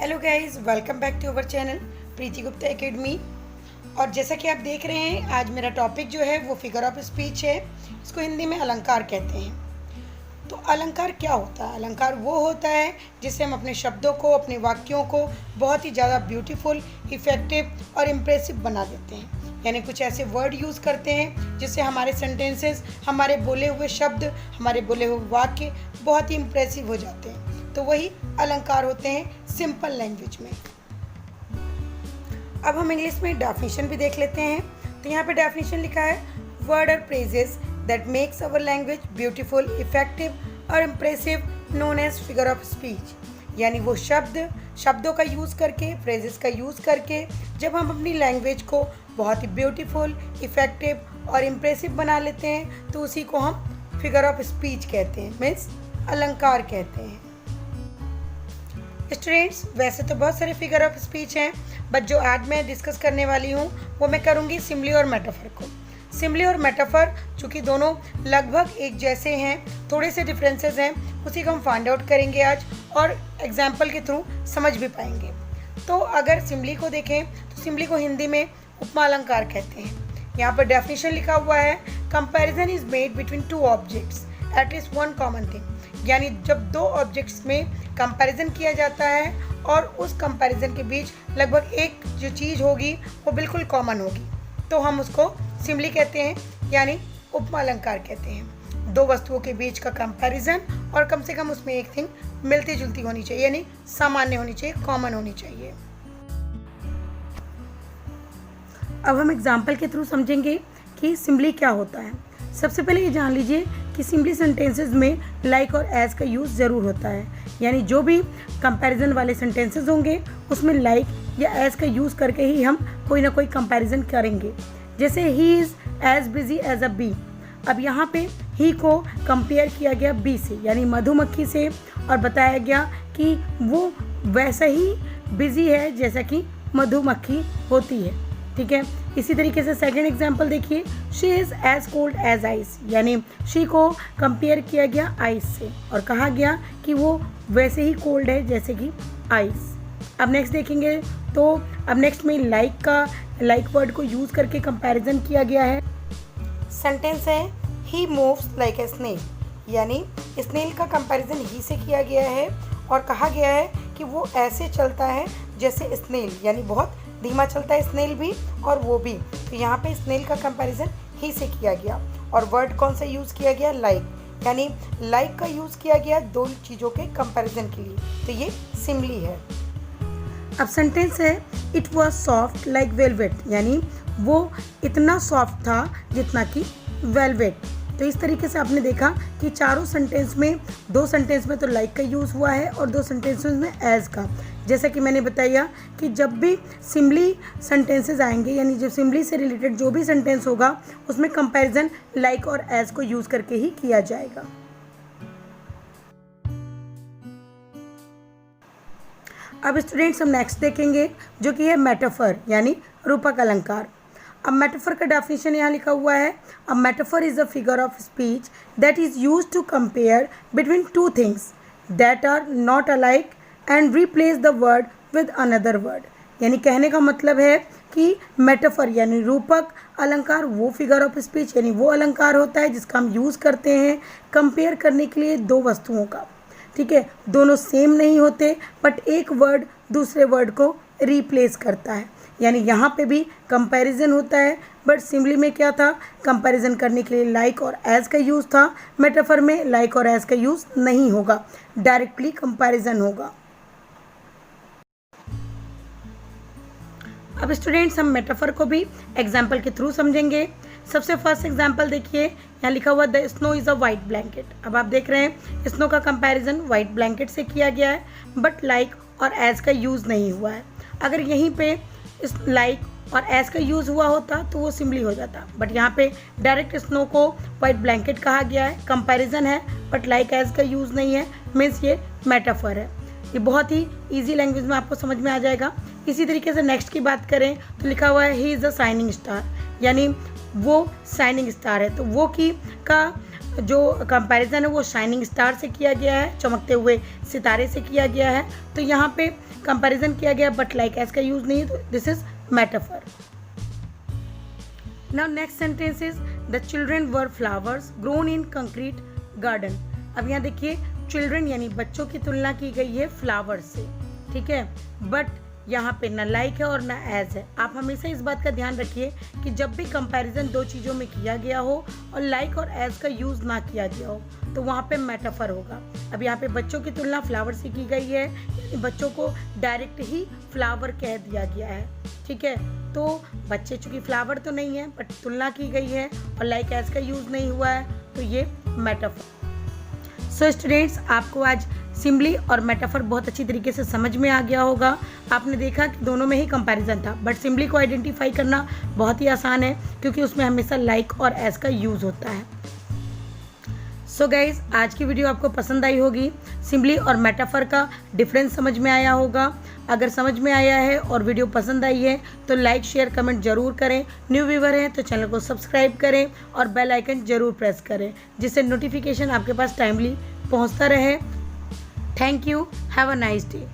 Hello guys, welcome back to our channel Preeti Gupta academy. और जैसा कि आप देख रहे हैं, आज मेरा टॉपिक जो है वो फिगर ऑफ स्पीच है। इसको हिंदी में अलंकार कहते हैं। तो अलंकार क्या होता है? अलंकार वो होता है जिससे हम अपने शब्दों को, अपने वाक्यों को बहुत ही ज़्यादा ब्यूटीफुल, इफ़ेक्टिव और इम्प्रेसिव बना देते हैं। यानी कुछ ऐसे वर्ड यूज़ करते हैं जिससे हमारे सेंटेंसेस, हमारे बोले हुए शब्द, हमारे बोले हुए वाक्य बहुत ही इम्प्रेसिव हो जाते हैं। तो वही अलंकार होते हैं सिंपल लैंग्वेज में। अब हम इंग्लिश में डेफिनेशन भी देख लेते हैं। तो यहाँ पे डेफिनेशन लिखा है, वर्ड और phrases that makes our language beautiful, effective और impressive known as figure of speech. यानी वो शब्दों का यूज़ करके, फ्रेजेस का यूज़ करके जब हम अपनी लैंग्वेज को बहुत ही ब्यूटीफुल, इफेक्टिव और इम्प्रेसिव बना लेते हैं तो उसी को हम फिगर ऑफ स्पीच कहते हैं, मीन्स अलंकार कहते हैं। स्टूडेंट्स, वैसे तो बहुत सारे फिगर ऑफ स्पीच हैं, बट जो आज मैं डिस्कस करने वाली हूँ वो मैं करूँगी सिमली और मेटाफर को। सिमली और मेटाफर चूँकि दोनों लगभग एक जैसे हैं, थोड़े से डिफरेंसेस हैं, उसी को हम फाइंड आउट करेंगे आज और एग्जाम्पल के थ्रू समझ भी पाएंगे। तो अगर सिमली को देखें तो सिमली को हिंदी में उपमा अलंकार कहते हैं। यहाँ पर डेफिनेशन लिखा हुआ है, comparison is made between two objects at least one common thing. यानी जब दो ऑब्जेक्ट्स में कंपैरिजन किया जाता है और उस कंपैरिजन के बीच लगभग एक जो चीज़ होगी वो बिल्कुल कॉमन होगी, तो हम उसको सिमली कहते हैं, यानी उपमा अलंकार कहते हैं। दो वस्तुओं के बीच का कंपैरिजन और कम से कम उसमें एक थिंग मिलती जुलती होनी चाहिए, यानी सामान्य होनी चाहिए, कॉमन होनी चाहिए। अब हम एग्जाम्पल के थ्रू समझेंगे कि सिमली क्या होता है। सबसे पहले ये जान लीजिए कि सिंपली सेंटेंसेस में लाइक और एज का यूज़ ज़रूर होता है। यानी जो भी कंपैरिजन वाले सेंटेंसेस होंगे उसमें लाइक या एज का यूज़ करके ही हम कोई ना कोई कंपैरिजन करेंगे। जैसे he is as busy as a bee. अब यहाँ पे ही को कंपेयर किया गया बी से, यानी मधुमक्खी से, और बताया गया कि वो वैसा ही बिजी है जैसा कि मधुमक्खी होती है। ठीक है, इसी तरीके से सेकंड एग्जांपल देखिए, she is as cold as ice. यानी शी को कंपेयर किया गया आइस से और कहा गया कि वो वैसे ही कोल्ड है जैसे कि आइस। अब नेक्स्ट देखेंगे तो अब नेक्स्ट में लाइक वर्ड को यूज़ करके कंपैरिजन किया गया है। सेंटेंस है, he moves like a snail. यानी स्नेल का कंपैरिजन ही से किया गया है और कहा गया है कि वो ऐसे चलता है जैसे स्नेल, यानी बहुत धीमा चलता है स्नेल भी और वो भी। तो यहाँ पे स्नेल का कंपैरिजन ही से किया गया और वर्ड कौन सा यूज़ किया गया? लाइक। यानी लाइक का यूज़ किया गया दो चीज़ों के कंपैरिजन के लिए, तो ये सिमली है। अब सेंटेंस है, it was soft like velvet. यानी वो इतना सॉफ्ट था जितना कि वेलवेट। तो इस तरीके से आपने देखा कि चारों सेंटेंस में, दो सेंटेंस में तो लाइक का यूज़ हुआ है और दो सेंटेंस में एज का। जैसा कि मैंने बताया कि जब भी सिमली सेंटेंसेस आएंगे, यानी जब सिमली से रिलेटेड जो भी सेंटेंस होगा उसमें कंपैरिजन लाइक और एज को यूज़ करके ही किया जाएगा। अब स्टूडेंट्स हम नेक्स्ट देखेंगे जो कि है मेटाफर, यानी रूपक अलंकार। अब मेटाफर का डेफिनेशन यहाँ लिखा हुआ है, a metaphor is a figure of speech that is used to compare between two things that are not alike and replace the word with another word. यानी कहने का मतलब है कि मेटाफर यानी रूपक अलंकार वो फिगर ऑफ स्पीच यानी वो अलंकार होता है जिसका हम यूज़ करते हैं कंपेयर करने के लिए दो वस्तुओं का। ठीक है, दोनों सेम नहीं होते बट एक वर्ड दूसरे वर्ड को रिप्लेस करता है। यानी यहाँ पे भी कंपैरिजन होता है, बट सिमली में क्या था? कंपैरिजन करने के लिए लाइक और एज का यूज़ था। मेटाफर में लाइक और एज का यूज़ नहीं होगा, डायरेक्टली कंपैरिजन होगा। अब स्टूडेंट्स हम मेटाफर को भी एग्जाम्पल के थ्रू समझेंगे। सबसे फर्स्ट एग्जाम्पल देखिए, यहाँ लिखा हुआ the snow is a white blanket. अब आप देख रहे हैं स्नो का कंपैरिजन वाइट ब्लैंकेट से किया गया है, बट लाइक और एज का यूज़ नहीं हुआ है। अगर यहीं पे इस लाइक और एज का यूज़ हुआ होता तो वो सिमली हो जाता, बट यहाँ पे डायरेक्ट स्नो को वाइट ब्लैंकेट कहा गया है, कंपैरिजन है बट लाइक एज का यूज़ नहीं है, मीन्स ये मेटाफर है। ये बहुत ही इजी लैंग्वेज में आपको समझ में आ जाएगा। इसी तरीके से नेक्स्ट की बात करें तो लिखा हुआ है he is a shining star. यानी वो शाइनिंग स्टार है, तो वो की का जो कंपैरिजन है वो शाइनिंग स्टार से किया गया है, चमकते हुए सितारे से किया गया है। तो यहाँ पे कंपैरिजन किया गया बट लाइक एज का यूज़ नहीं है, तो this is metaphor. Now next sentence is the children were flowers grown in concrete garden. अब यहाँ देखिए चिल्ड्रन यानी बच्चों की तुलना की गई है फ्लावर्स से, ठीक है, बट यहाँ पे ना लाइक है और ना एज है। आप हमेशा इस बात का ध्यान रखिए कि जब भी कंपैरिजन दो चीज़ों में किया गया हो और लाइक और एज का यूज़ ना किया गया हो तो वहाँ पे मेटाफर होगा। अब यहाँ पे बच्चों की तुलना फ्लावर से की गई है, यानी बच्चों को डायरेक्ट ही फ्लावर कह दिया गया है, ठीक है। तो बच्चे चूँकि फ्लावर तो नहीं है बट तुलना की गई है और लाइक एज का यूज़ नहीं हुआ है, तो ये मेटाफर। सो स्टूडेंट्स, आपको आज सिम्बली और मेटाफर बहुत अच्छी तरीके से समझ में आ गया होगा। आपने देखा कि दोनों में ही कंपैरिजन था, बट सिम्बली को आइडेंटिफाई करना बहुत ही आसान है क्योंकि उसमें हमेशा लाइक और एज का यूज़ होता है। सो गाइज, आज की वीडियो आपको पसंद आई होगी। सिम्बली और मेटाफर का डिफरेंस समझ में आया होगा। अगर समझ में आया है और वीडियो पसंद आई है तो लाइक शेयर कमेंट जरूर करें। न्यू व्यूवर हैं तो चैनल को सब्सक्राइब करें और बेल आइकन जरूर प्रेस करें जिससे नोटिफिकेशन आपके पास टाइमली पहुंचता रहे। Thank you, have a nice day.